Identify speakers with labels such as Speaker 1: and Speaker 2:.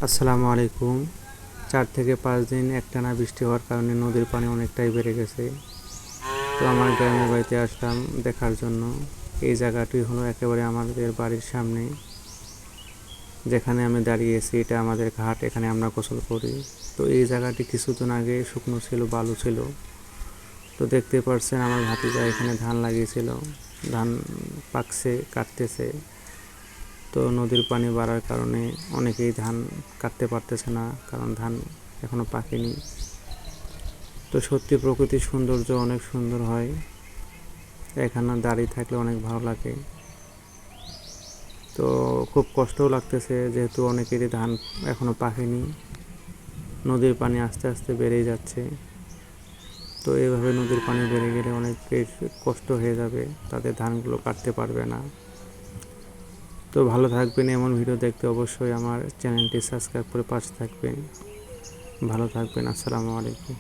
Speaker 1: আসসালামু আলাইকুম। 4 থেকে 5 দিন একটানা বৃষ্টি হওয়ার কারণে নদীর পানি অনেকটাই বেড়ে গেছে। তো আমার গ্রামের বাড়িতে আসলাম দেখার জন্য। এই জায়গাটি হলো একেবারে আমাদের বাড়ির সামনে, যেখানে আমি দাঁড়িয়েছি এটা আমাদের ঘাট, এখানে আমরা গোসল করি। তো এই জায়গাটি কিছুদিন আগে শুকনো ছিল, বালু ছিল। তো দেখতে পাচ্ছেন আমার ভাতিজা এখানে ধান লাগিয়েছিল, ধান পাকছে, কাটতেছে। তো নদীর পানি বাড়ার কারণে অনেকেই ধান কাটতে পারতেছে না, কারণ ধান এখনও পাকেনি। তো সত্যি প্রকৃতির সৌন্দর্য অনেক সুন্দর হয়, এখানে দাঁড়িয়ে থাকলে অনেক ভালো লাগে। তো খুব কষ্টও লাগতেছে, যেহেতু অনেকেরই ধান এখনও পাকেনি, নদীর পানি আস্তে আস্তে বেড়েই যাচ্ছে। তো এইভাবে নদীর পানি বেড়ে গেলে অনেকের কষ্ট হয়ে যাবে, তাদের ধানগুলো কাটতে পারবে না। তো ভালো থাকবেন, এমন ভিডিও দেখতে অবশ্যই আমার চ্যানেলটি সাবস্ক্রাইব করে পাশে থাকবেন। ভালো থাকবেন। আসসালামু আলাইকুম।